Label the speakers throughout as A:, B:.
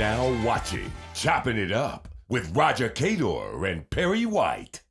A: now watching Chopping It Up with Roger Cador and Perry White.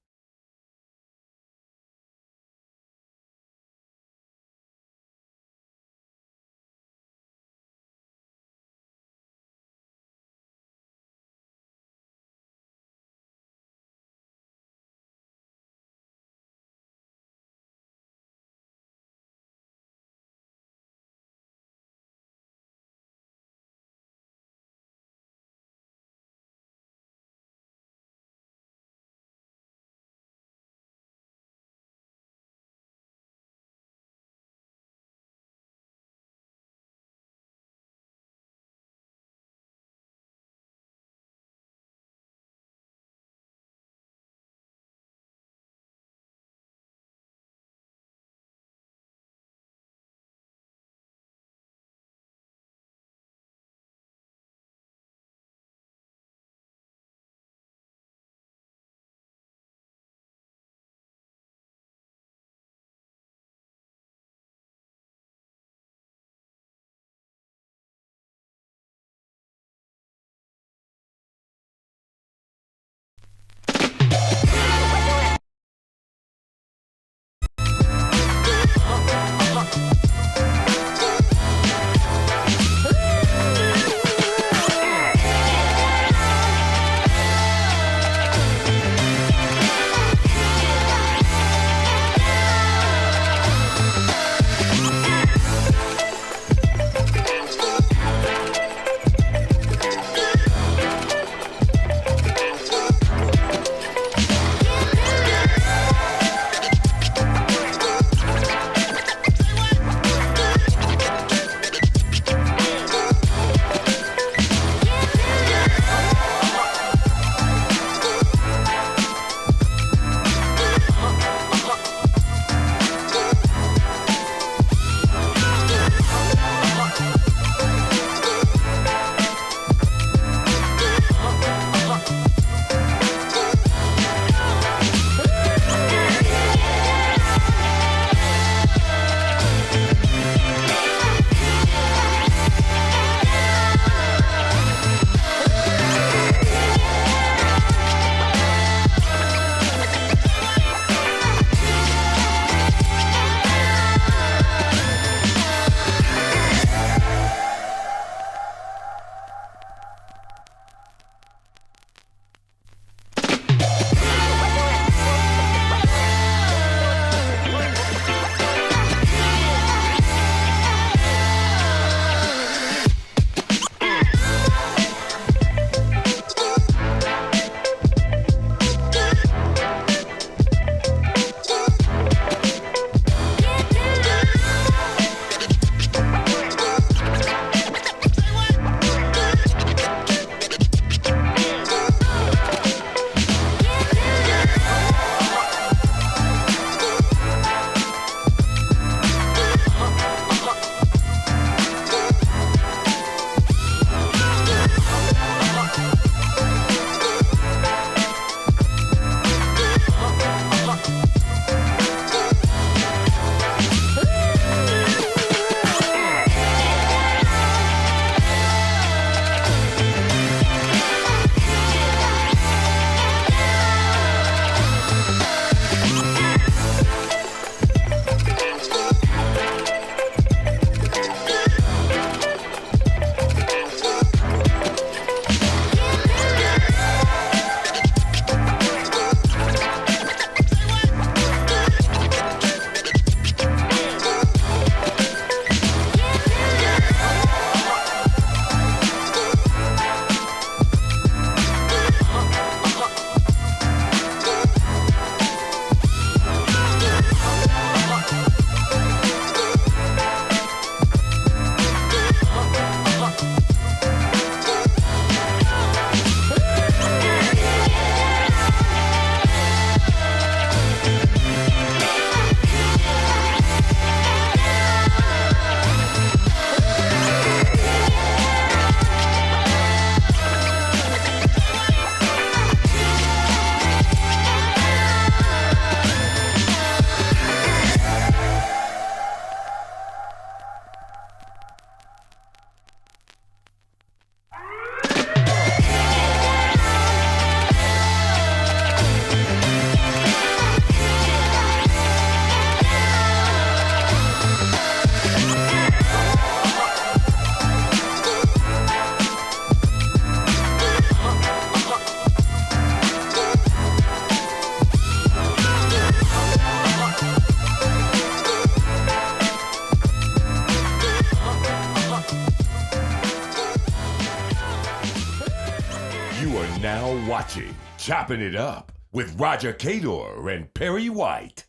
A: now watching Chopping It Up with Roger Cador and Perry White.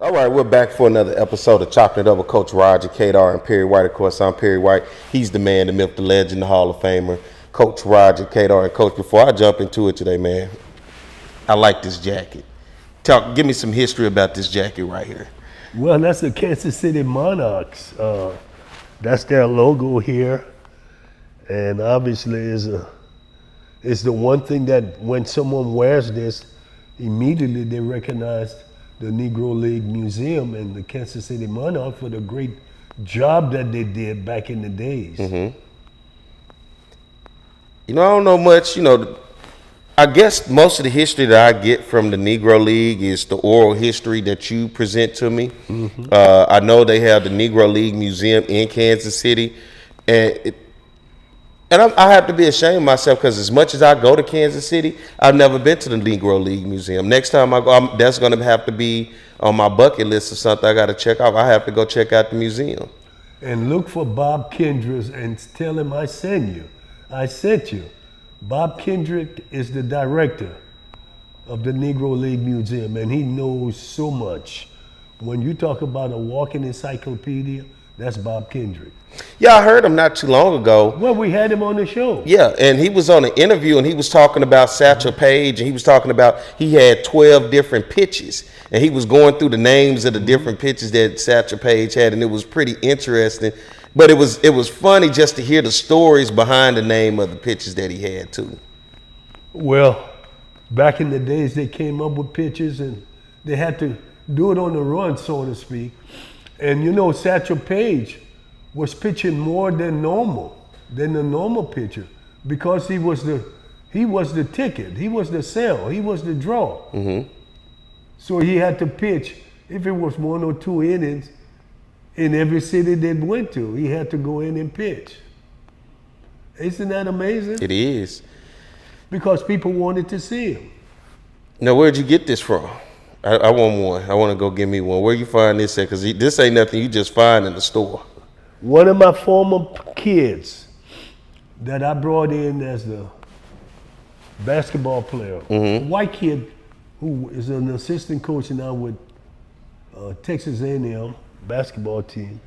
B: All right, we're back for another episode of Chopping It Up with Coach Roger, Cador, and Perry White. Of course, I'm Perry White. He's the man, the myth, the legend, the Hall of Famer, Coach Roger, Cador. And Coach, before I jump into it today, man, I like this jacket. Give me some history about this jacket right here.
C: Well, that's the Kansas City Monarchs. That's their logo here, and obviously is the one thing that when someone wears this, immediately they recognize the Negro League Museum and the Kansas City Monarchs for the great job that they did back in the days.
B: Mm-hmm. You know, I don't know much. You know, I guess most of the history that I get from the Negro League is the oral history that you present to me. Mm-hmm. I know they have the Negro League Museum in Kansas City, and I have to be ashamed of myself because as much as I go to Kansas City, I've never been to the Negro League Museum. Next time I go, that's going to have to be on my bucket list or something I got to check out. I have to go check out the museum.
C: And look for Bob Kendrick and tell him I sent you. I sent you. Bob Kendrick is the director of the Negro League Museum, and he knows so much. When you talk about a walking encyclopedia, that's Bob Kendrick.
B: Yeah, I heard him not too long ago.
C: Well, we had him on the show.
B: Yeah, and he was on an interview and he was talking about Satchel Paige, and he was talking about he had 12 different pitches, and he was going through the names of the different pitches that Satchel Paige had, and it was pretty interesting. But it was funny just to hear the stories behind the name of the pitches that he had too.
C: Well, back in the days, they came up with pitches and they had to do it on the run, so to speak. And you know, Satchel Paige was pitching more than the normal pitcher, because he was the ticket, he was the sell, he was the draw. Mm-hmm. So he had to pitch, if it was 1 or 2 innings, in every city they went to, he had to go in and pitch. Isn't that amazing?
B: It is.
C: Because people wanted to see him.
B: Now, where'd you get this from? I want one. I want to go get me one. Where you find this at? Because this ain't nothing you just find in the store.
C: One of my former kids that I brought in as the basketball player, a white kid who is an assistant coach now with Texas A&M basketball team.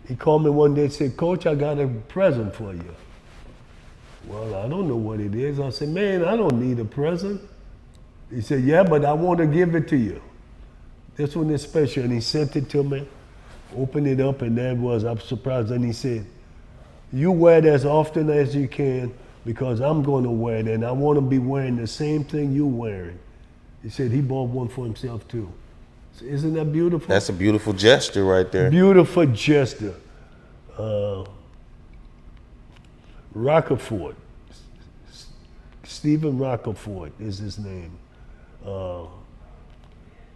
C: He called me one day and said, "Coach, I got a present for you." Well, I don't know what it is. I said, "Man, I don't need a present." He said, "Yeah, but I want to give it to you. This one is special." And he sent it to me, opened it up, and there it was. I was surprised. And he said, "You wear it as often as you can, because I'm going to wear it, and I want to be wearing the same thing you're wearing." He said he bought one for himself too. So isn't that beautiful?
B: That's a beautiful gesture right there.
C: Beautiful gesture. Rockefort, Stephen Rockefort is his name.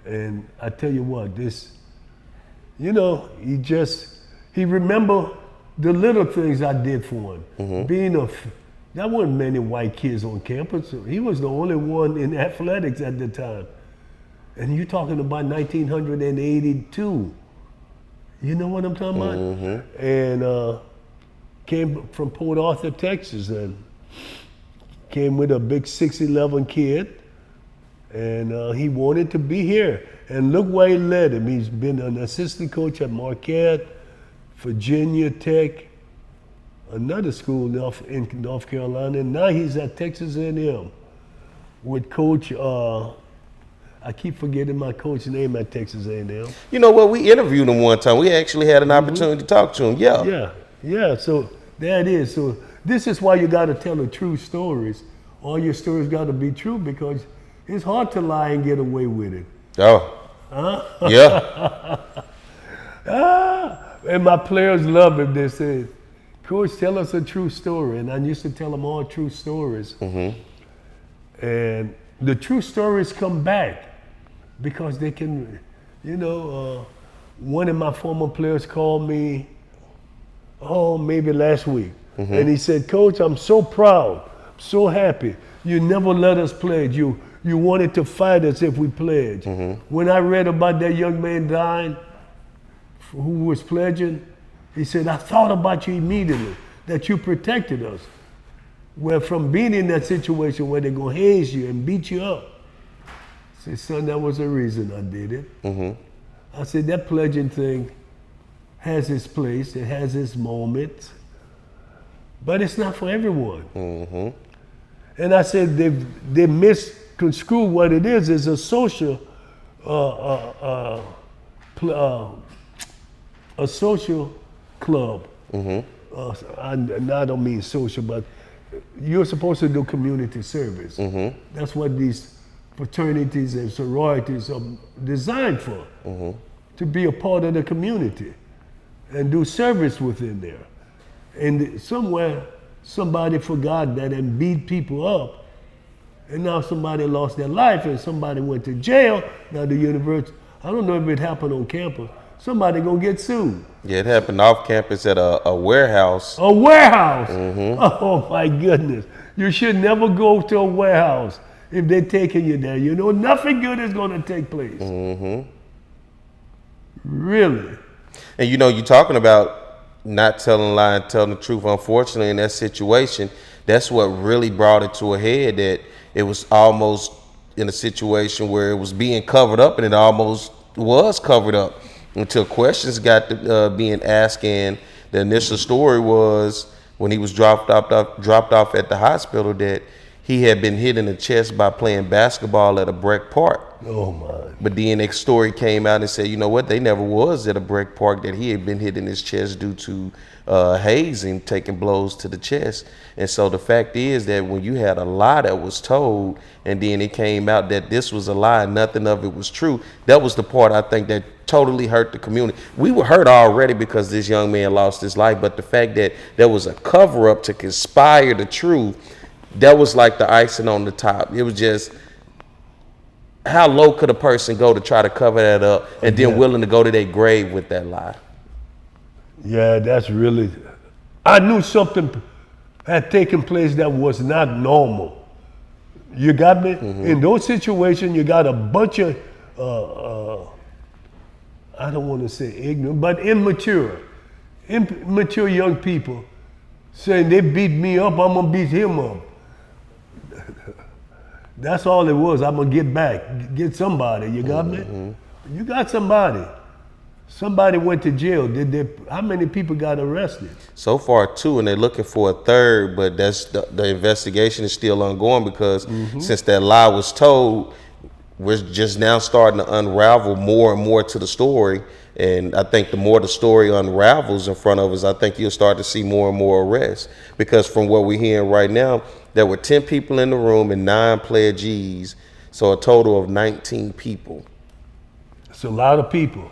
C: And I tell you what, this, you know, he remember the little things I did for him. Mm-hmm. There weren't many white kids on campus. He was the only one in athletics at the time. And you're talking about 1982. You know what I'm talking about? Mm-hmm. And came from Port Arthur, Texas, and came with a big 6'11" kid. And he wanted to be here. And look where he led him. He's been an assistant coach at Marquette, Virginia Tech, another school in North Carolina. And now he's at Texas A&M with Coach, I keep forgetting my coach's name at Texas A&M.
B: You know what? We interviewed him one time. We actually had an opportunity to talk to him.
C: Yeah. So there it is. So this is why you got to tell the true stories. All your stories got to be true, because it's hard to lie and get away with it.
B: Oh. Huh? Yeah.
C: And my players love him. They said, Coach, tell us a true story. And I used to tell them all true stories. And the true stories come back because they can, one of my former players called me, maybe last week. And he said, Coach, I'm so proud, so happy. You never let us pledge. You wanted to fight us if we pledged. When I read about that young man dying who was pledging, he said, I thought about you immediately, that you protected us. Well, from being in that situation where they're going to haze you and beat you up. I said, son, that was the reason I did it. I said, that pledging thing has its place, it has its moments, but it's not for everyone. And I said, they misconstrue what it is a social, a social club. I don't mean social, but you're supposed to do community service. That's what these fraternities and sororities are designed for, to be a part of the community and do service within there. And somewhere, somebody forgot that and beat people up, and now somebody lost their life and somebody went to jail. Now the university, I don't know if it happened on campus, somebody gonna get sued.
B: Yeah, it happened off campus at a warehouse.
C: A warehouse? Oh my goodness. You should never go to a warehouse if they're taking you there. You know, nothing good is gonna take place. Really.
B: And you're talking about not telling a lie and telling the truth. Unfortunately, in that situation, that's what really brought it to a head, that it was almost in a situation where it was being covered up, and it almost was covered up until questions got to being asked. And the initial story was when he was dropped off at the hospital that he had been hit in the chest by playing basketball at a Breck Park.
C: Oh my.
B: But the next story came out and said, you know what, they never was at a Breck Park, that he had been hit in his chest due to hazing, taking blows to the chest. And so the fact is that when you had a lie that was told and then it came out that this was a lie and nothing of it was true, that was the part I think that totally hurt the community. We were hurt already because this young man lost his life, but the fact that there was a cover up to conspire the truth, that was like the icing on the top. It was just, how low could a person go to try to cover that up and then willing to go to their grave with that lie?
C: Yeah, that's really, I knew something had taken place that was not normal. You got me? In those situations, you got a bunch of, I don't want to say ignorant, but immature young people saying they beat me up, I'm gonna beat him up. That's all it was. I'm gonna get back, get somebody. You got me? You got somebody. Somebody went to jail. How many people got arrested?
B: So far 2, and they're looking for a third, but that's the investigation is still ongoing because since that lie was told, we're just now starting to unravel more and more to the story. And I think the more the story unravels in front of us, I think you'll start to see more and more arrests. Because from what we're hearing right now, there were 10 people in the room and 9 pledgees, so a total of 19 people.
C: It's a lot of people.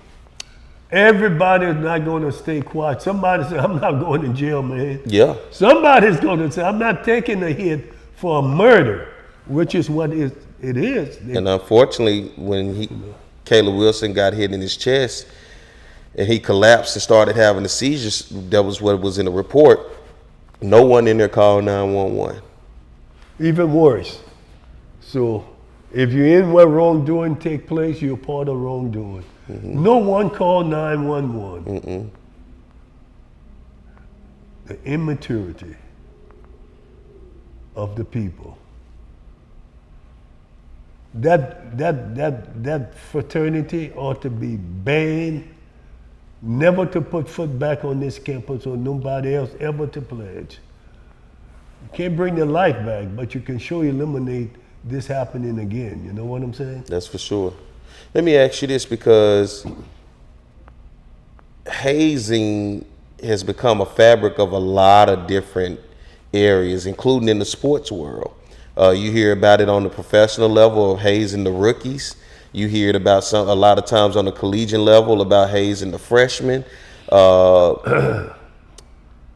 C: Everybody is not going to stay quiet. Somebody said, I'm not going to jail, man.
B: Yeah.
C: Somebody's going to say, I'm not taking a hit for a murder, which is what it is.
B: And unfortunately, when Caleb Wilson got hit in his chest and he collapsed and started having the seizures, that was what was in the report. No one in there called 911.
C: Even worse. So if you're in where wrongdoing take place, you're part of wrongdoing. No one called 911. The immaturity of the people. That fraternity ought to be banned, never to put foot back on this campus or nobody else ever to pledge. You can't bring their life back, but you can sure eliminate this happening again. You know what I'm saying?
B: That's for sure. Let me ask you this, because hazing has become a fabric of a lot of different areas, including in the sports world. You hear about it on the professional level of hazing the rookies. You hear it about a lot of times on the collegiate level about hazing the freshmen.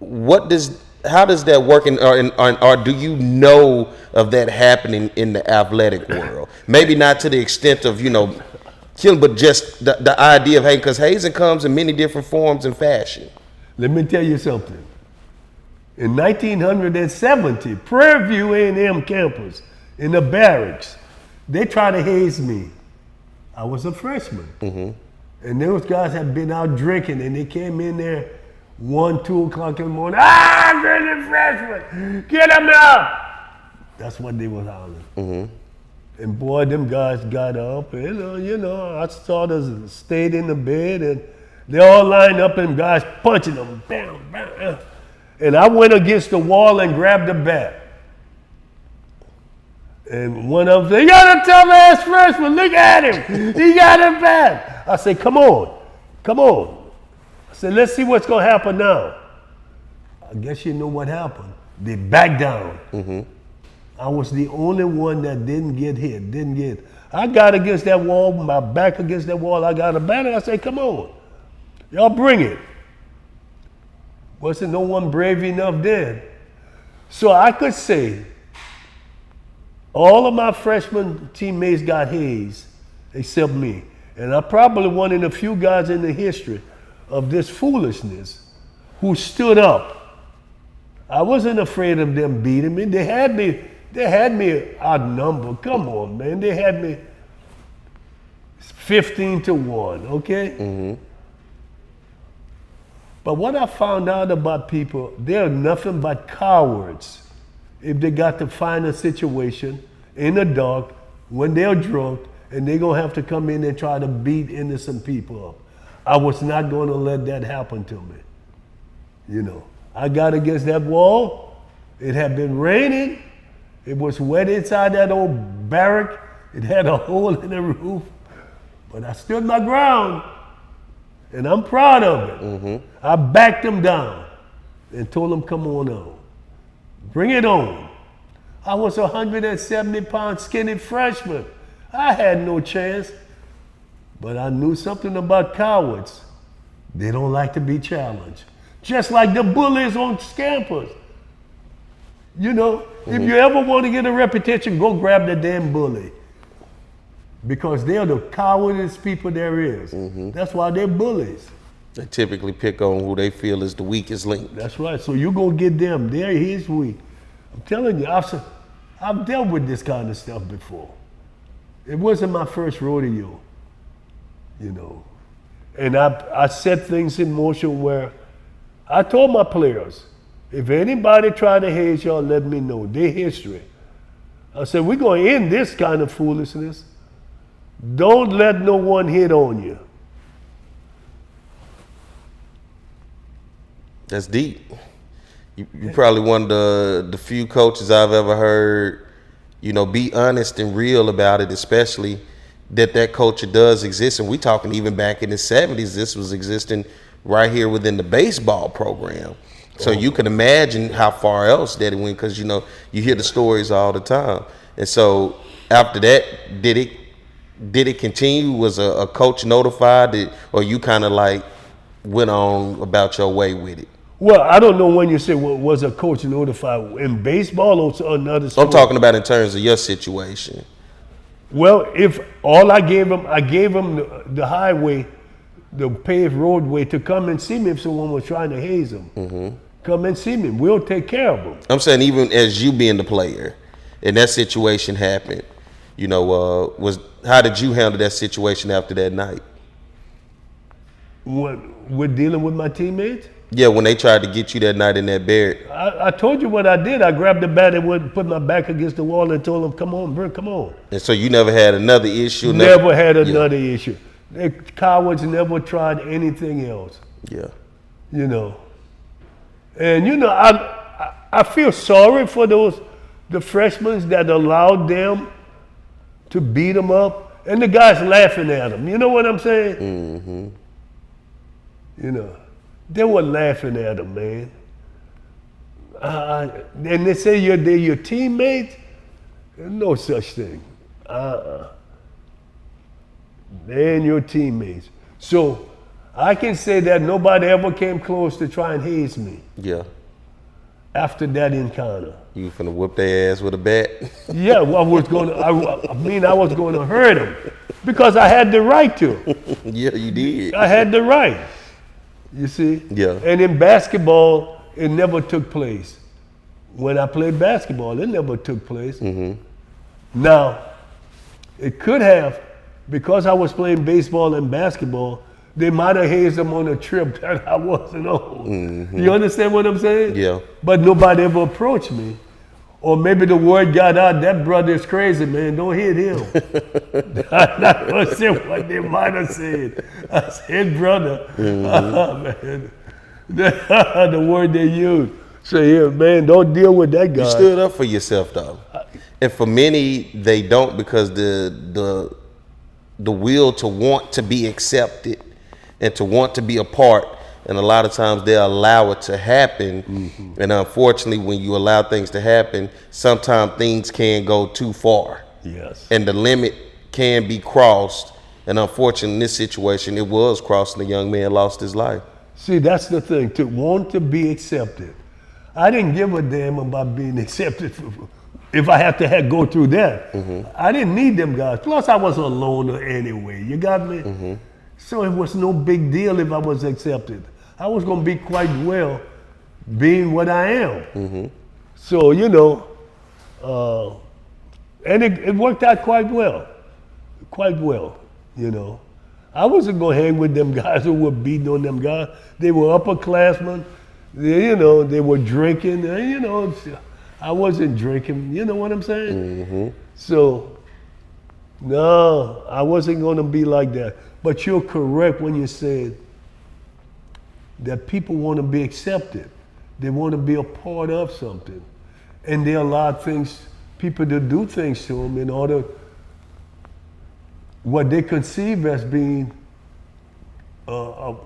B: how does that work, or do you know of that happening in the athletic world? Maybe not to the extent of killing, but just the idea of hazing, because hazing comes in many different forms and fashion.
C: Let me tell you something. In 1970, Prairie View A&M campus, in the barracks, they tried to haze me. I was a freshman. And those guys had been out drinking, and they came in there 1, 2 o'clock in the morning. You're the freshman! Get them out! That's what they was hollering. And boy, them guys got up, and I sort of stayed in the bed, and they all lined up, and guys punching them, bam, bam. And I went against the wall and grabbed the bat. And one of them said, "You got a tough ass freshman, look at him. He got a bat." I said, come on. I said, let's see what's gonna happen now. I guess you know what happened. They backed down. I was the only one that didn't get hit, I got against that wall, my back against that wall, I got a bat, and I said, come on, y'all bring it. Wasn't no one brave enough then. So I could say, all of my freshman teammates got hazed, except me. And I'm probably one of the few guys in the history of this foolishness who stood up. I wasn't afraid of them beating me. They had me outnumbered. Come on, man. They had me 15-1, okay? But what I found out about people, they're nothing but cowards if they got to find a situation in the dark when they're drunk and they're gonna have to come in and try to beat innocent people up. I was not gonna let that happen to me. I got against that wall. It had been raining. It was wet inside that old barrack. It had a hole in the roof. But I stood my ground, and I'm proud of it. I backed them down and told them, come on on. Bring it on. I was a 170-pound skinny freshman. I had no chance, but I knew something about cowards. They don't like to be challenged. Just like the bullies on campus. If you ever want to get a reputation, go grab the damn bully. Because they're the cowardest people there is. That's why they're bullies.
B: They typically pick on who they feel is the weakest link.
C: That's right. So you go get them. He's weak. I'm telling you, I've dealt with this kind of stuff before. It wasn't my first rodeo, And I set things in motion where I told my players, if anybody try to haze y'all, let me know. Their history. I said, we're going to end this kind of foolishness. Don't let no one hit on you.
B: That's deep. You're probably one of the few coaches I've ever heard, be honest and real about it, especially that culture does exist. And we talking even back in the 70s, this was existing right here within the baseball program. So you can imagine how far else that it went, because, you hear the stories all the time. And so after that, did it continue? Was a coach notified, or you kind of like went on about your way with it?
C: Well, I don't know when you say, was a coach notified in baseball or another sport?
B: I'm talking about in terms of your situation.
C: Well, if all I gave him the highway, the paved roadway to come and see me if someone was trying to haze him. Come and see me. We'll take care of him. I'm
B: saying even as you being the player, and that situation happened, how did you handle that situation after that night?
C: With dealing with my teammates?
B: Yeah, when they tried to get you that night in that barrack.
C: I told you what I did. I grabbed the bat and put my back against the wall and told them, come on, bro, come on.
B: And so you never had another issue?
C: Never had another issue. The cowards never tried anything else.
B: Yeah.
C: And I feel sorry for the freshmen that allowed them to beat them up, and the guys laughing at them. You know what I'm saying? They were laughing at them, man. And they say they're your teammates. There's no such thing. They ain't your teammates. So I can say that nobody ever came close to try and haze me
B: Yeah.
C: after that encounter.
B: You finna whoop their ass with a bat?
C: Yeah, well, I was going to hurt them because I had the right to.
B: Yeah, you did.
C: I had the right. You see?
B: Yeah.
C: And in basketball, it never took place. When I played basketball, it never took place. Now, it could have, because I was playing baseball and basketball, they might have hazed them on a trip that I wasn't on. You understand what I'm saying?
B: Yeah.
C: But nobody ever approached me. Or maybe the word got out, that brother's crazy, man, don't hit him. I'm not going to say what they might have said. I said, brother, man. The word they used. Say, yeah, man, don't deal with that guy.
B: You stood up for yourself, though. And for many, they don't, because the will to want to be accepted and to want to be a part, and a lot of times they allow it to happen. And unfortunately, when you allow things to happen, sometimes things can go too far.
C: Yes.
B: And the limit can be crossed. And unfortunately, in this situation, it was crossed, and the young man lost his life.
C: See, that's the thing, to want to be accepted. I didn't give a damn about being accepted if I had to go through that. I didn't need them guys. Plus, I was a loner anyway. You got me? So it was no big deal if I was accepted. I was going to be quite well being what I am. So, you know, and it worked out quite well. Quite well, you know. I wasn't going to hang with them guys who were beating on them guys. They were upperclassmen. They, you know, they were drinking. And, you know, I wasn't drinking. You know what I'm saying? So, no, I wasn't going to be like that. But you're correct when you said that people want to be accepted. They want to be a part of something. And they allow people to do things to them in order, what they conceive as being, they'll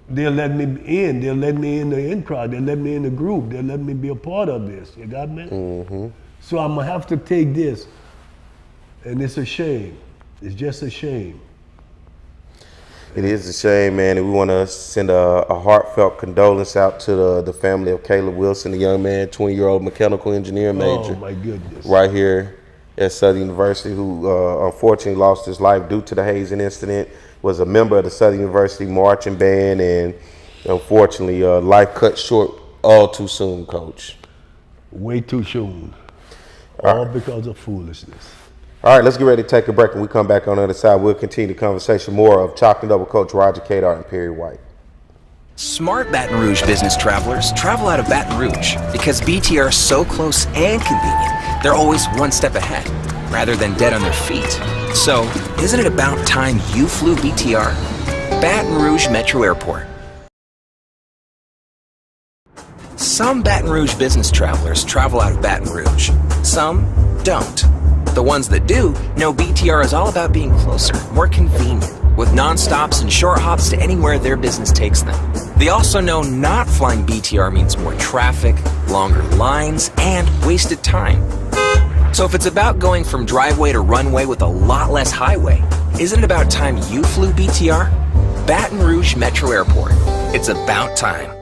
C: let me in. They'll let me in the in crowd. They'll let me in the group. They'll let me be a part of this. You got me? So I'm going to have to take this. And it's a shame. It's just a shame.
B: It is a shame, man, and we want to send a heartfelt condolence out to the family of Caleb Wilson, the young man, 20-year-old mechanical engineer major.
C: Oh, my goodness.
B: Right here at Southern University, who unfortunately lost his life due to the hazing incident, was a member of the Southern University marching band, and unfortunately, life cut short all too soon, Coach.
C: Way too soon. All because of foolishness.
B: All right, let's get ready to take a break. When we come back on the other side, we'll continue the conversation more of Choppin' Up with Coach Roger Cador and Perry White.
D: Smart Baton Rouge business travelers travel out of Baton Rouge because BTR is so close and convenient. They're always one step ahead, rather than dead on their feet. So, isn't it about time you flew BTR? Baton Rouge Metro Airport. Some Baton Rouge business travelers travel out of Baton Rouge. Some don't. The ones that do know BTR is all about being closer, more convenient, with non-stops and short hops to anywhere their business takes them. They also know not flying BTR means more traffic, longer lines, and wasted time. So if it's about going from driveway to runway with a lot less highway, isn't it about time you flew BTR? Baton Rouge Metro Airport. It's about time.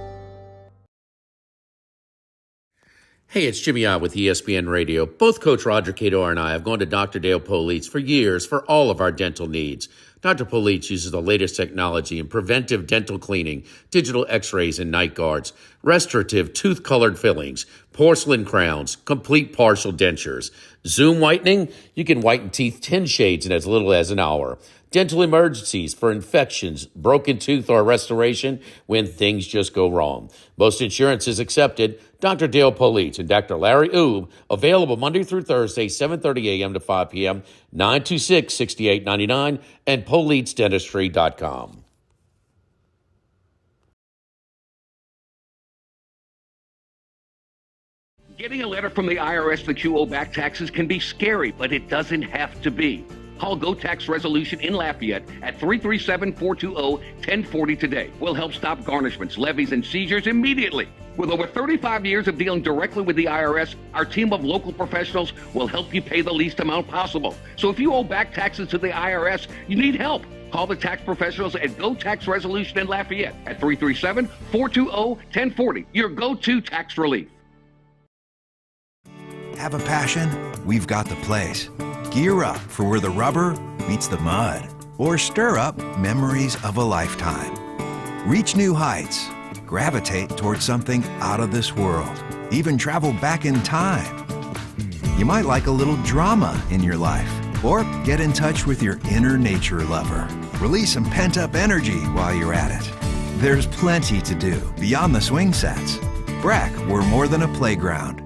E: Hey, it's Jimmy Ott with ESPN Radio. Both Coach Roger Cador and I have gone to Dr. Dale Polites for years for all of our dental needs. Dr. Polites uses the latest technology in preventive dental cleaning, digital x-rays and night guards, restorative tooth-colored fillings, porcelain crowns, complete partial dentures. Zoom whitening, you can whiten teeth 10 shades in as little as an hour. Dental emergencies for infections, broken tooth, or restoration when things just go wrong. Most insurance is accepted. Dr. Dale Polites and Dr. Larry Oob, available Monday through Thursday, 7:30 a.m. to 5 p.m., 926-6899, and PolitesDentistry.com.
F: Getting a letter from the IRS that you owe back taxes can be scary, but it doesn't have to be. Call Go Tax Resolution in Lafayette at 337-420-1040 today. We'll help stop garnishments, levies, and seizures immediately. With over 35 years of dealing directly with the IRS, our team of local professionals will help you pay the least amount possible. So if you owe back taxes to the IRS, you need help. Call the tax professionals at Go Tax Resolution in Lafayette at 337-420-1040. Your go-to tax relief.
G: Have a passion? We've got the place. Gear up for where the rubber meets the mud, or stir up memories of a lifetime. Reach new heights. Gravitate towards something out of this world. Even travel back in time. You might like a little drama in your life, or get in touch with your inner nature lover. Release some pent-up energy while you're at it. There's plenty to do beyond the swing sets. BRAC, we're more than a playground.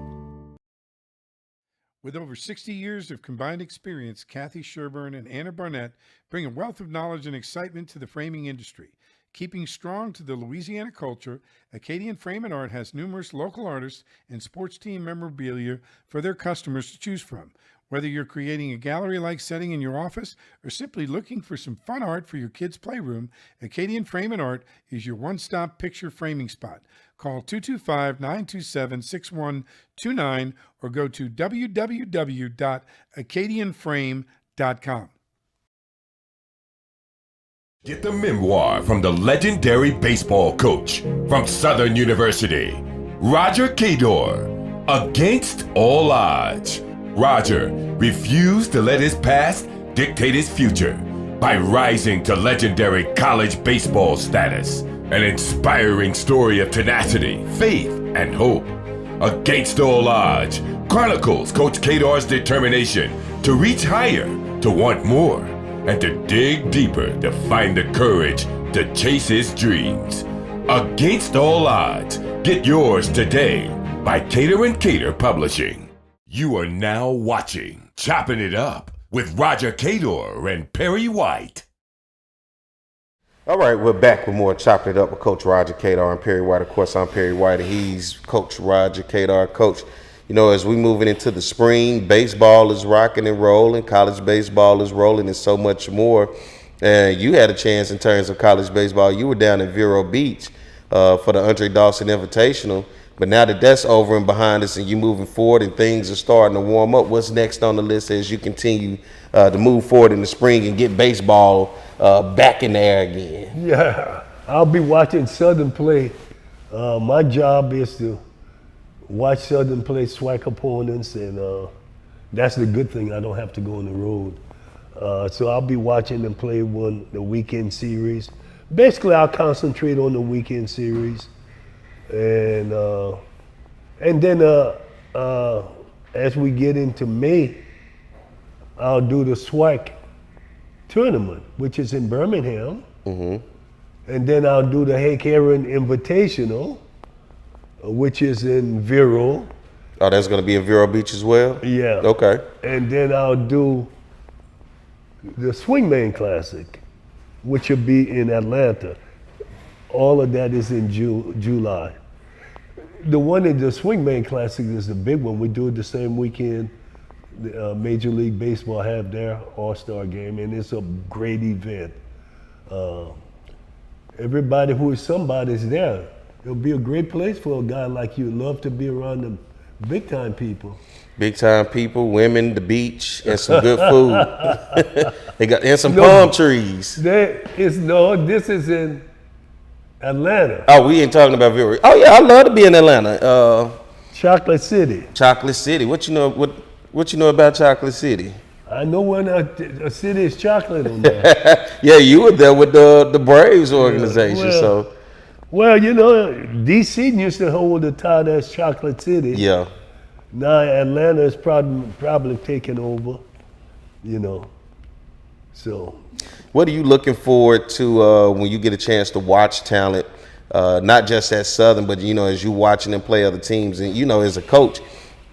H: With over 60 years of combined experience, Kathy Sherburne and Anna Barnett bring a wealth of knowledge and excitement to the framing industry. Keeping strong to the Louisiana culture, Acadian Frame and Art has numerous local artists and sports team memorabilia for their customers to choose from. Whether you're creating a gallery-like setting in your office or simply looking for some fun art for your kids' playroom, Acadian Frame and Art is your one-stop picture framing spot. Call 225-927-6129 or go to www.acadianframe.com.
A: Get the memoir from the legendary baseball coach from Southern University, Roger Cador, Against All Odds. Roger refused to let his past dictate his future by rising to legendary college baseball status. An inspiring story of tenacity, faith, and hope. Against All Odds chronicles Coach Cador's determination to reach higher, to want more, and to dig deeper to find the courage to chase his dreams. Against All Odds. Get yours today by Cador and Cador Publishing. You are now watching Choppin' It Up with Roger Cador and Perry White.
B: All right, we're back with more Chopping It Up with Coach Roger Cador and Perry White. Of course, I'm Perry White, and he's Coach Roger Cador. Coach, you know, as we're moving into the spring, baseball is rocking and rolling, college baseball is rolling, and so much more. And you had a chance in terms of college baseball. You were down in Vero Beach for the Andre Dawson Invitational. But now that that's over and behind us and you're moving forward and things are starting to warm up, what's next on the list as you continue to move forward in the spring and get baseball back in the air again?
C: Yeah, I'll be watching Southern play. My job is to watch Southern play SWAC opponents, and that's the good thing. I don't have to go on the road. So I'll be watching them play the weekend series. Basically, I'll concentrate on the weekend series. And then as we get into May, I'll do the SWAC tournament, which is in Birmingham. Mm-hmm. And then I'll do the Hank Aaron Invitational, which is in Vero.
B: Oh, that's going to be in Vero Beach as well?
C: Yeah.
B: Okay.
C: And then I'll do the Swingman Classic, which will be in Atlanta. All of that is in July. The one in the Swingman Classic is the big one. We do it the same weekend Major League Baseball have their All-Star game, and it's a great event. Everybody who is somebody's there. It'll be a great place for a guy like you. Love to be around the big-time people.
B: Big-time people, women, the beach, and some good food. And some palm trees.
C: This is in Atlanta.
B: Oh, we ain't talking about Vero. Oh yeah, I love to be in Atlanta.
C: Chocolate City.
B: Chocolate City. What you know? What you know about Chocolate City?
C: I know when a city is chocolate on there.
B: Yeah, you were there with the Braves organization.
C: Well, you know, DC used to hold the title as Chocolate City.
B: Yeah.
C: Now Atlanta is probably taking over. You know, so.
B: What are you looking forward to when you get a chance to watch talent, not just at Southern, but, you know, as you watching them play other teams? And, you know, as a coach,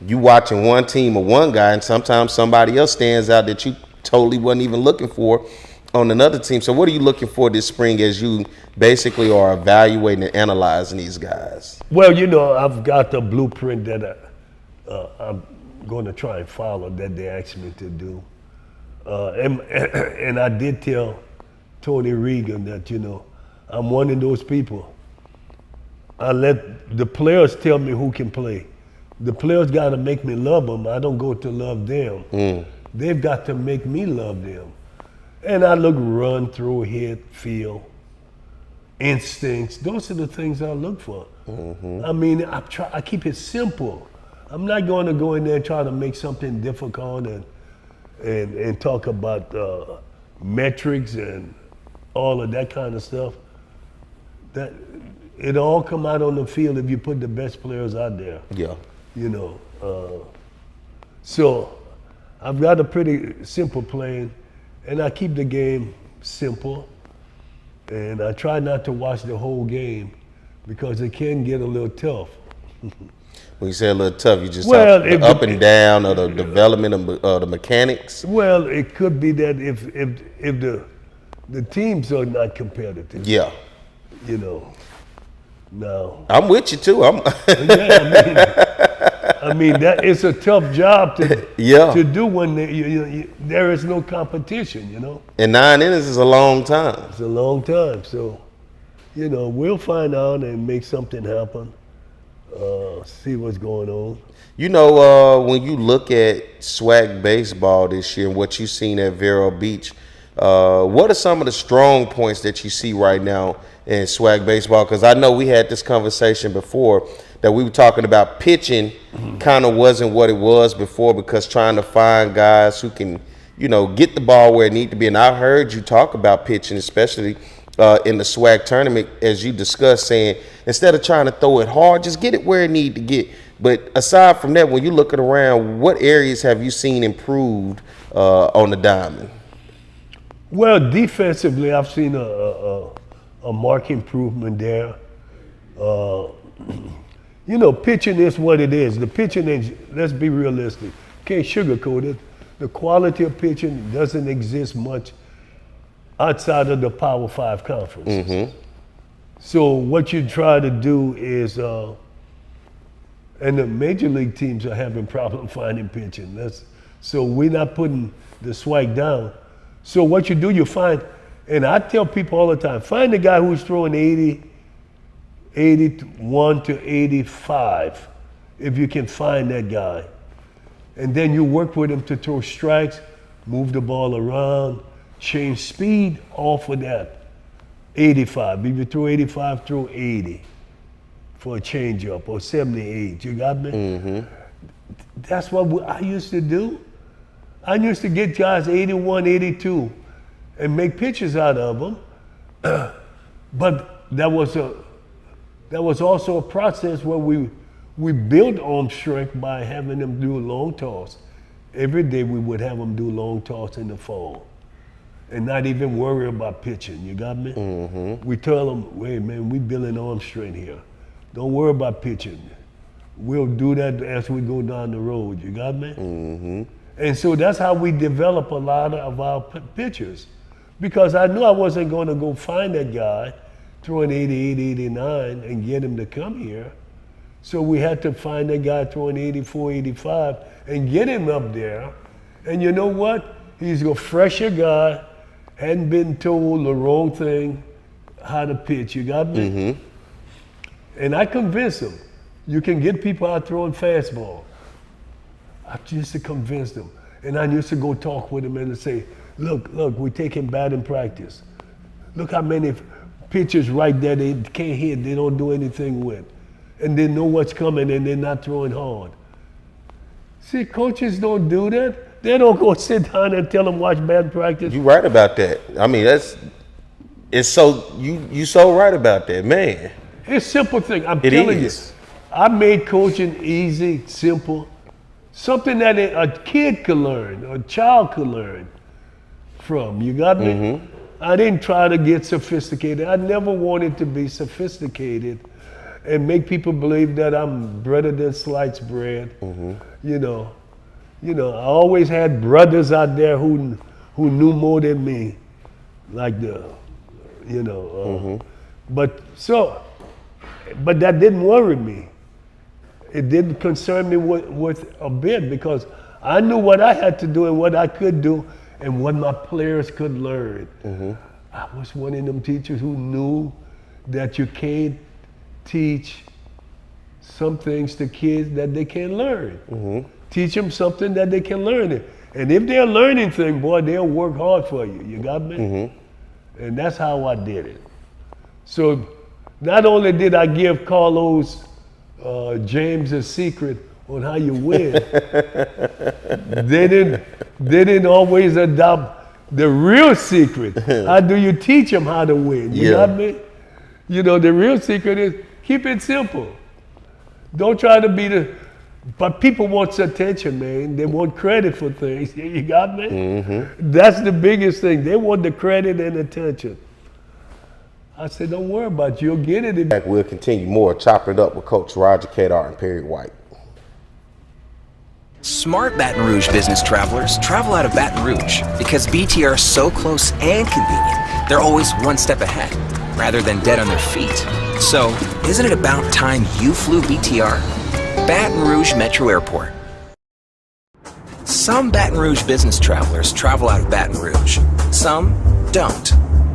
B: you watching one team or one guy, and sometimes somebody else stands out that you totally wasn't even looking for on another team. So what are you looking for this spring as you basically are evaluating and analyzing these guys?
C: Well, you know, I've got the blueprint that I'm going to try and follow that they asked me to do. And I did tell Tony Regan that, you know, I'm one of those people. I let the players tell me who can play. The players got to make me love them. I don't go to love them. They've got to make me love them. And I look run, throw, hit, feel, instincts. Those are the things I look for. I mean, I keep it simple. I'm not going to go in there and try to make something difficult and talk about metrics and all of that kind of stuff. That it all come out on the field if you put the best players out there.
B: Yeah.
C: You know, so I've got a pretty simple plan, and I keep the game simple, and I try not to watch the whole game because it can get a little tough.
B: When you say a little tough, you just
C: Well,
B: talk the up and down or the development of the mechanics.
C: Well, it could be that if the teams are not competitive.
B: Yeah.
C: You know. No.
B: I'm with you too.
C: I mean that it's a tough job to do when there is no competition, you know.
B: And 9 innings is a long time.
C: It's a long time, so you know we'll find out and make something happen. See what's going on.
B: You know, when you look at SWAC baseball this year and what you've seen at Vero Beach, what are some of the strong points that you see right now in SWAC baseball? Because I know we had this conversation before that we were talking about pitching kind of wasn't what it was before because trying to find guys who can, you know, get the ball where it needs to be. And I heard you talk about pitching, especially in the SWAC tournament, as you discussed, saying instead of trying to throw it hard, just get it where it needs to get. But aside from that, when you're looking around, what areas have you seen improved on the diamond?
C: Well, defensively, I've seen a marked improvement there. You know, pitching is what it is. The pitching is, let's be realistic, can't sugarcoat it. The quality of pitching doesn't exist much outside of the Power 5 conferences. So what you try to do is, and the major league teams are having problem finding pitching. So we're not putting the SWAC down. So what you do, you find, and I tell people all the time, find the guy who's throwing 81 to 85, if you can find that guy. And then you work with him to throw strikes, move the ball around, change speed off of that 85. If you throw 85, throw 80 for a changeup, or 78. You got me? That's what I used to do. I used to get guys 81, 82 and make pitches out of them. But that was also a process where we built arm strength by having them do a long toss. Every day we would have them do long toss in the fall and not even worry about pitching. You got me? We tell them, wait, man, we building arm strength here. Don't worry about pitching. We'll do that as we go down the road. You got me? And so that's how we develop a lot of our pitchers. Because I knew I wasn't going to go find that guy throwing 88, 89 and get him to come here. So we had to find that guy throwing 84, 85 and get him up there. And you know what? He's a fresher guy, hadn't been told the wrong thing, how to pitch. You got me? And I convinced him. You can get people out throwing fastball. I used to convince them. And I used to go talk with them and say, look, we're taking batting practice. Look how many pitchers right there they can't hit, they don't do anything with. And they know what's coming and they're not throwing hard. See, coaches don't do that. They don't go sit down and tell them watch batting practice.
B: You're right about that. I mean, you so right about that, man.
C: It's a simple thing. I'm telling you. I made coaching easy, simple. Something that a kid could learn, a child could learn from. You got me? I didn't try to get sophisticated. I never wanted to be sophisticated and make people believe that I'm better than sliced bread. You know, I always had brothers out there who knew more than me, like but that didn't worry me. It didn't concern me with a bit because I knew what I had to do and what I could do and what my players could learn. I was one of them teachers who knew that you can't teach some things to kids that they can't learn. Teach them something that they can learn. And if they're learning things, boy, they'll work hard for you. You got me? And that's how I did it. So not only did I give Carlos James a secret on how you win, they didn't always adopt the real secret. How do you teach them how to win? You got me? You know, the real secret is keep it simple. Don't try to be but people want attention, man. They want credit for things. You got me? That's the biggest thing. They want the credit and attention. I said, don't worry about it. You'll get it.
B: We'll continue more chopping it up with Coach Roger Cador and Perry White.
D: Smart Baton Rouge business travelers travel out of Baton Rouge because BTR is so close and convenient, they're always one step ahead, rather than dead on their feet. So, isn't it about time you flew BTR? Baton Rouge Metro Airport. Some Baton Rouge business travelers travel out of Baton Rouge. Some don't.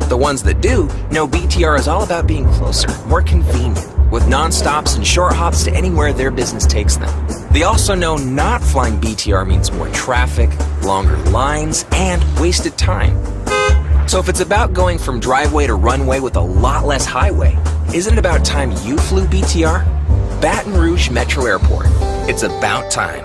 D: The ones that do know BTR is all about being closer, more convenient, with non-stops and short hops to anywhere their business takes them. They also know not flying BTR means more traffic, longer lines, and wasted time. So if it's about going from driveway to runway with a lot less highway, isn't it about time you flew BTR? Baton Rouge Metro Airport. It's about time.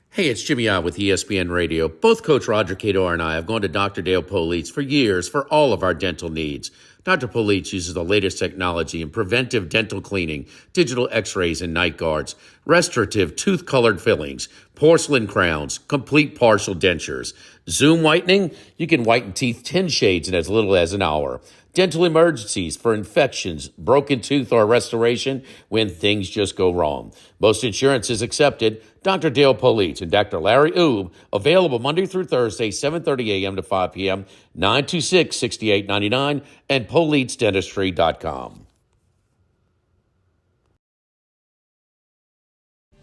E: Hey, it's Jimmy Ott with ESPN Radio. Both Coach Roger Cador and I have gone to Dr. Dale Police for years for all of our dental needs. Dr. Police uses the latest technology in preventive dental cleaning, digital x-rays and night guards, restorative tooth-colored fillings, porcelain crowns, complete partial dentures. Zoom whitening, you can whiten teeth 10 shades in as little as an hour. Dental emergencies for infections, broken tooth, or restoration when things just go wrong. Most insurance is accepted. Dr. Dale Police and Dr. Larry Oob, available Monday through Thursday, 7:30 a.m. to 5 p.m., 926-6899, and PoliceDentistry.com.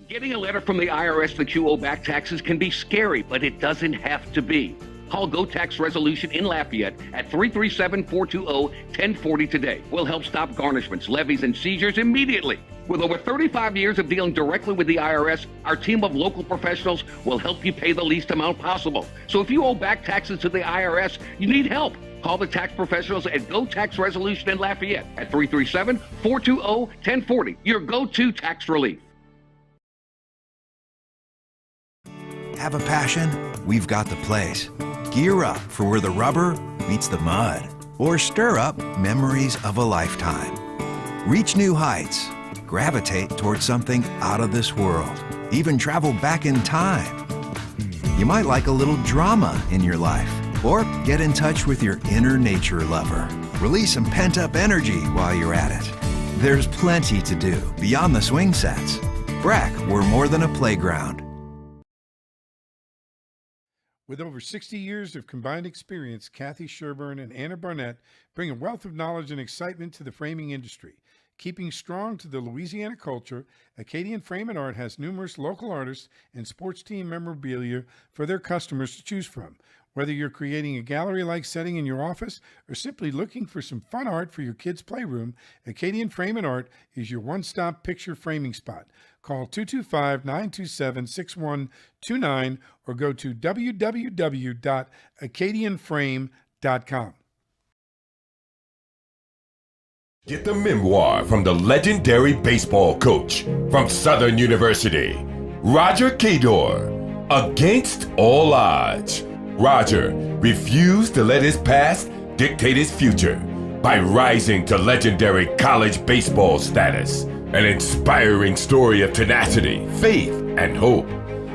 F: Getting a letter from the IRS that you owe back taxes can be scary, but it doesn't have to be. Call Go Tax Resolution in Lafayette at 337-420-1040 today. We'll help stop garnishments, levies, and seizures immediately. With over 35 years of dealing directly with the IRS, our team of local professionals will help you pay the least amount possible. So if you owe back taxes to the IRS, you need help. Call the tax professionals at Go Tax Resolution in Lafayette at 337-420-1040. Your go-to tax relief.
G: Have a passion? We've got the place. Gear up for where the rubber meets the mud, or stir up memories of a lifetime. Reach new heights, gravitate towards something out of this world, even travel back in time. You might like a little drama in your life, or get in touch with your inner nature lover. Release some pent-up energy while you're at it. There's plenty to do beyond the swing sets. BRAC, we're more than a playground.
H: With over 60 years of combined experience, Kathy Sherburne and Anna Barnett bring a wealth of knowledge and excitement to the framing industry. Keeping strong to the Louisiana culture, Acadian Frame and Art has numerous local artists and sports team memorabilia for their customers to choose from. Whether you're creating a gallery-like setting in your office or simply looking for some fun art for your kids' playroom, Acadian Frame and Art is your one-stop picture framing spot. Call 225-927-6129 or go to www.acadianframe.com.
A: Get the memoir from the legendary baseball coach from Southern University, Roger Cador, Against All Odds. Roger refused to let his past dictate his future by rising to legendary college baseball status. An inspiring story of tenacity, faith, and hope.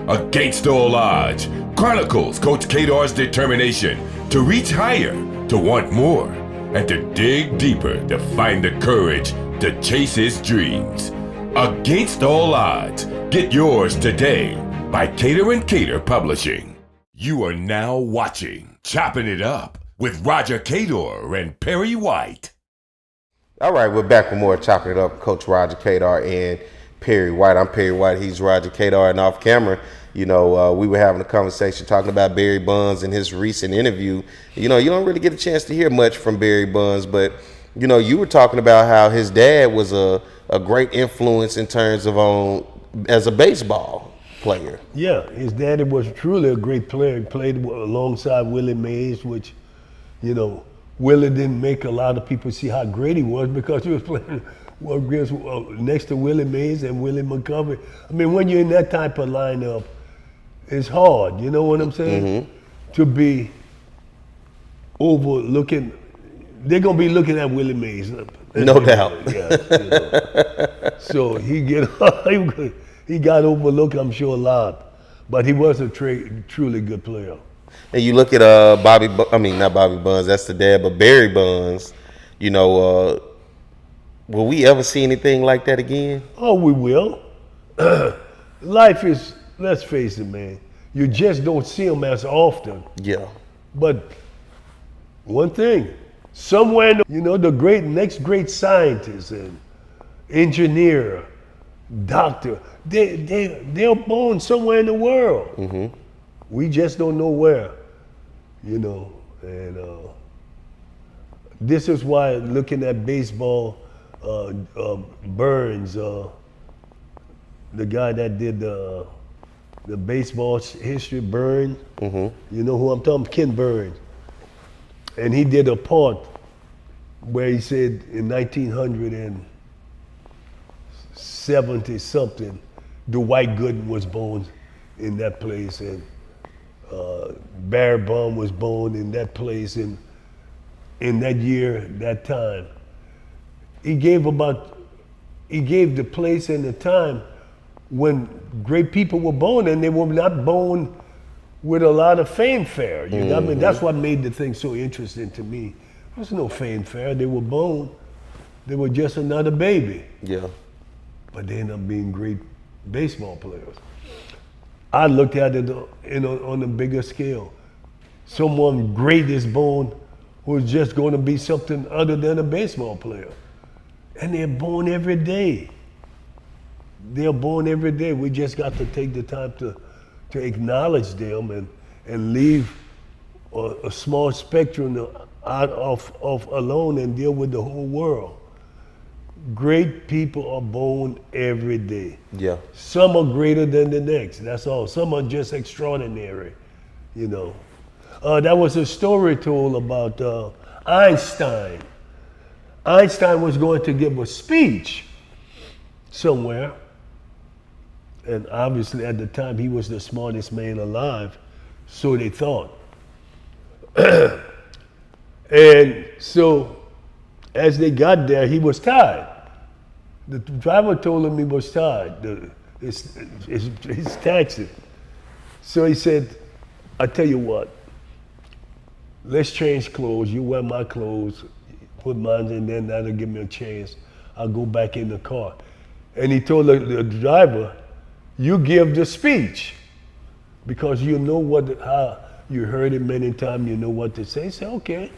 A: Against All Odds chronicles Coach Cador's determination to reach higher, to want more, and to dig deeper to find the courage to chase his dreams. Against All Odds. Get yours today by Cador and Cador Publishing. You are now watching Chopping It Up with Roger Cador and Perry White.
B: All right, we're back with more Chopping It Up, Coach Roger Cador and Perry White. I'm Perry White, he's Roger Cador, and off camera, we were having a conversation talking about Barry Bonds and his recent interview. You don't really get a chance to hear much from Barry Bonds, but, you were talking about how his dad was a great influence in terms of as a baseball. player.
C: Yeah, his daddy was truly a great player. He played alongside Willie Mays, which, you know, Willie didn't make a lot of people see how great he was because he was playing next to Willie Mays and Willie McCovey. I mean, when you're in that type of lineup, it's hard, you know what I'm saying? To be overlooking. They're going to be looking at Willie Mays.
B: No doubt.
C: Yeah, you know. So he got overlooked, I'm sure, a lot. But he was a truly good player.
B: And you look at not Bobby Bonds, that's the dad, but Barry Bonds, you know, will we ever see anything like that again?
C: Oh, we will. Life is, let's face it, man, you just don't see them as often.
B: Yeah.
C: But one thing, somewhere, the next great scientist and engineer, doctor, they're born somewhere in the world. We just don't know where, and this is why looking at baseball, Burns, the guy that did the baseball history, Burns, you know who I'm talking about, Ken Burns. And he did a part where he said in 1970 something, Dwight Gooden was born in that place, and Barry Bonds was born in that place in that year, that time. He gave the place and the time when great people were born, and they were not born with a lot of fanfare. You know what I mean? That's what made the thing so interesting to me. There was no fanfare. They were born. They were just another baby.
B: Yeah.
C: But they ended up being great baseball players. I looked at it on a bigger scale. Someone great is born who's just going to be something other than a baseball player. And they're born every day. They're born every day. We just got to take the time to acknowledge them and leave a small spectrum out of alone and deal with the whole world. Great people are born every day.
B: Yeah.
C: Some are greater than the next, that's all. Some are just extraordinary, There was a story told about Einstein. Einstein was going to give a speech somewhere, and obviously at the time he was the smartest man alive, so they thought. And so as they got there, he was tired. The driver told him he was tired, his taxi. So he said, I tell you what, let's change clothes. You wear my clothes, put mine in there, and that'll give me a chance. I'll go back in the car. And he told the driver, you give the speech because you know how you heard it many times, you know what to say. He said, okay.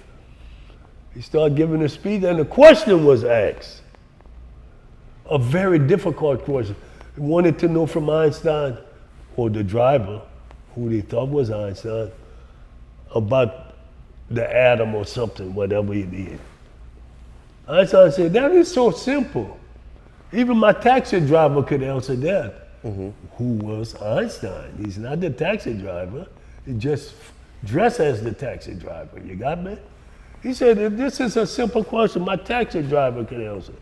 C: He started giving a speech, and a question was asked. A very difficult question. He wanted to know from Einstein, or the driver, who they thought was Einstein, about the atom or something, whatever he did. Einstein said, that is so simple. Even my taxi driver could answer that. Who was Einstein? He's not the taxi driver. He just dressed as the taxi driver. You got me? He said, this is a simple question. My taxi driver can answer.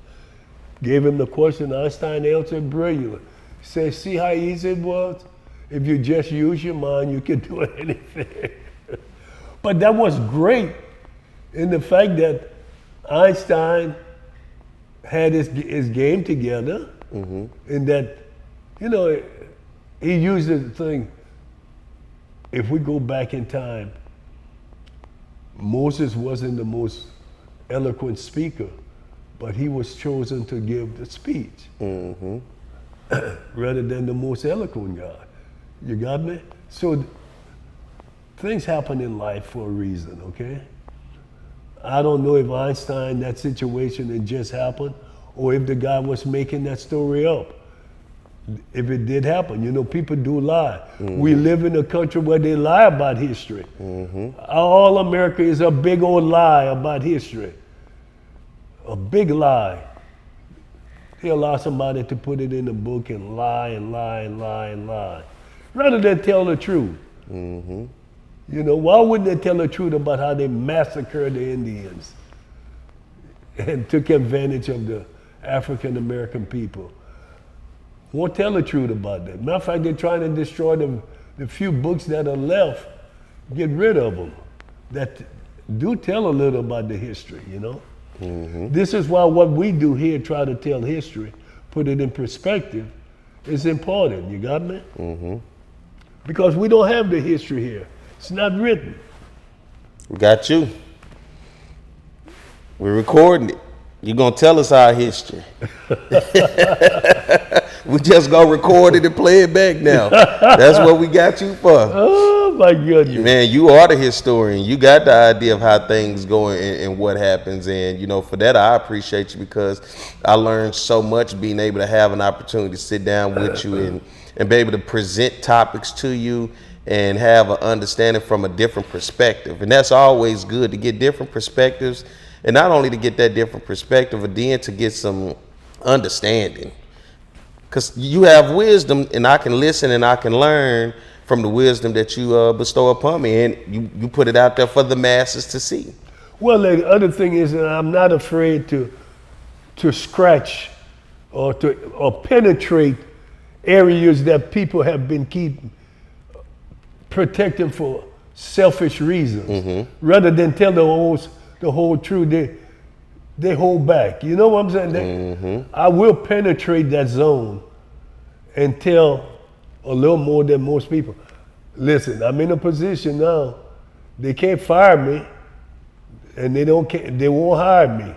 C: Gave him the question. Einstein answered brilliantly. He said, see how easy it was? If you just use your mind, you can do anything. But that was great in the fact that Einstein had his game together, and that, he used the thing. If we go back in time, Moses wasn't the most eloquent speaker, but he was chosen to give the speech rather than the most eloquent guy. You got me? So things happen in life for a reason, okay? I don't know if Einstein, that situation, it just happened, or if the guy was making that story up. If it did happen, people do lie. We live in a country where they lie about history. All America is a big old lie about history. A big lie. He allow somebody to put it in the book and lie and lie and lie and lie, rather than tell the truth.
B: Mm-hmm.
C: You know, why wouldn't they tell the truth about how they massacred the Indians and took advantage of the African American people? Won't tell the truth about that. Matter of fact, they're trying to destroy the few books that are left, get rid of them, that do tell a little about the history, you know?
B: Mm-hmm.
C: This is why what we do here, try to tell history, put it in perspective, is important. You got me?
B: Mm-hmm.
C: Because we don't have the history here. It's not written.
B: We got you. We're recording it. You're going to tell us our history. We just go record it and play it back now. That's what we got you for.
C: Oh, my goodness.
B: Man, you are the historian. You got the idea of how things go and what happens. And, you know, for that, I appreciate you because I learned so much being able to have an opportunity to sit down with you and be able to present topics to you and have an understanding from a different perspective. And that's always good to get different perspectives. And not only to get that different perspective, but then to get some understanding. Because you have wisdom, and I can listen and I can learn from the wisdom that you bestow upon me, and you put it out there for the masses to see.
C: Well, the other thing is that I'm not afraid to scratch or penetrate areas that people have been protecting for selfish reasons, rather than tell the whole truth. They hold back. You know what I'm saying? I will penetrate that zone and tell a little more than most people. Listen, I'm in a position now. They can't fire me, and they won't hire me.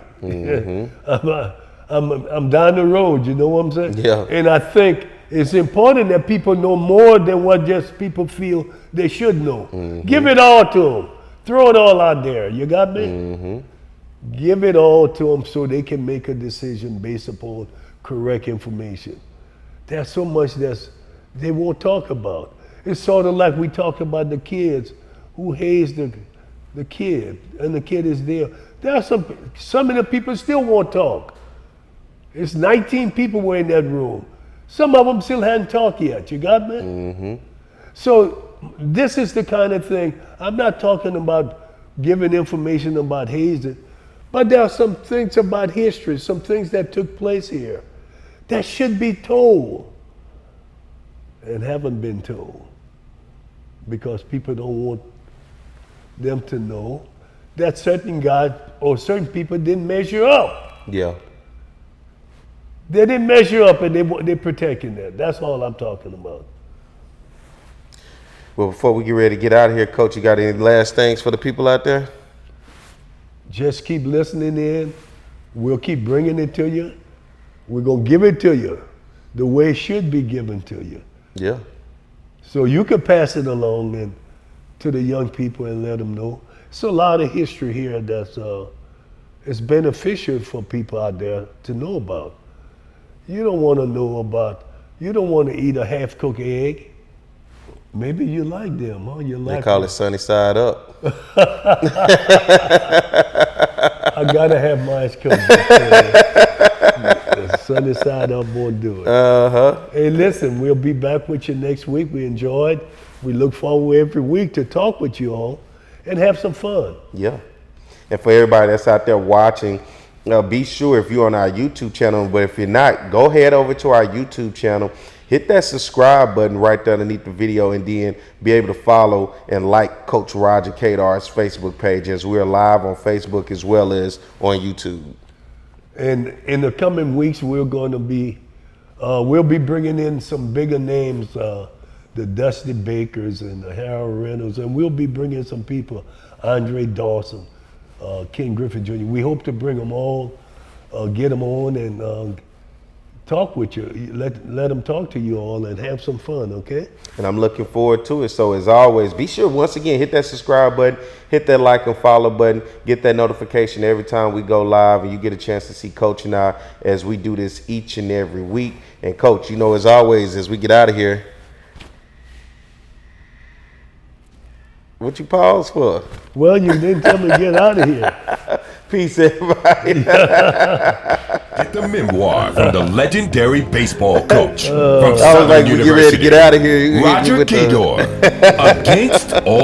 C: I'm down the road. You know what I'm saying?
B: Yeah.
C: And I think it's important that people know more than what just people feel they should know. Give it all to them. Throw it all out there. You got me? Give it all to them so they can make a decision based upon correct information. There's so much they won't talk about. It's sort of like we talk about the kids who hazed the kid, and the kid is there. There are some of the people still won't talk. It's 19 people were in that room. Some of them still hadn't talked yet. You got me? So this is the kind of thing. I'm not talking about giving information about hazing. But there are some things about history, some things that took place here that should be told and haven't been told because people don't want them to know that certain guys or certain people didn't measure up.
B: Yeah.
C: They didn't measure up and they're protecting that. That's all I'm talking about.
B: Well, before we get ready to get out of here, Coach, you got any last things for the people out there?
C: Just keep listening in. We'll keep bringing it to you. We're going to give it to you the way it should be given to you.
B: Yeah.
C: So you can pass it along and to the young people and let them know. It's a lot of history here that's it's beneficial for people out there to know about. You don't want to know about, you don't want to eat a half-cooked egg. Maybe you like them, huh? You like
B: They call
C: them.
B: it sunny side up.
C: I gotta have mine cooked. The sunny side up won't do it. Hey, listen, we'll be back with you next week. We enjoyed. We look forward every week to talk with you all and have some fun.
B: Yeah. And for everybody that's out there watching, be sure if you're on our YouTube channel, but if you're not, go head over to our YouTube channel. Hit that subscribe button right there underneath the video and then be able to follow and like Coach Roger Cador's Facebook page as we're live on Facebook as well as on YouTube.
C: And in the coming weeks, we're going to be, we'll be bringing in some bigger names, the Dusty Bakers and the Harold Reynolds, and we'll be bringing some people, Andre Dawson, Ken Griffin Jr. We hope to bring them all, get them on and talk with you. Let them talk to you all and have some fun, okay?
B: And I'm looking forward to it. So as always, be sure once again, hit that subscribe button, hit that like and follow button, get that notification every time we go live and you get a chance to see Coach and I as we do this each and every week. And Coach, you know, as always, as we get out of here, what you pause for?
C: Well, you didn't tell me to get out of here.
B: Peace, everybody.
A: Get the memoir from the legendary baseball coach from
B: I was
A: Southern
B: like, we get ready to
A: University,
B: get out of here.
A: Roger
B: With the-
A: Cador, Against All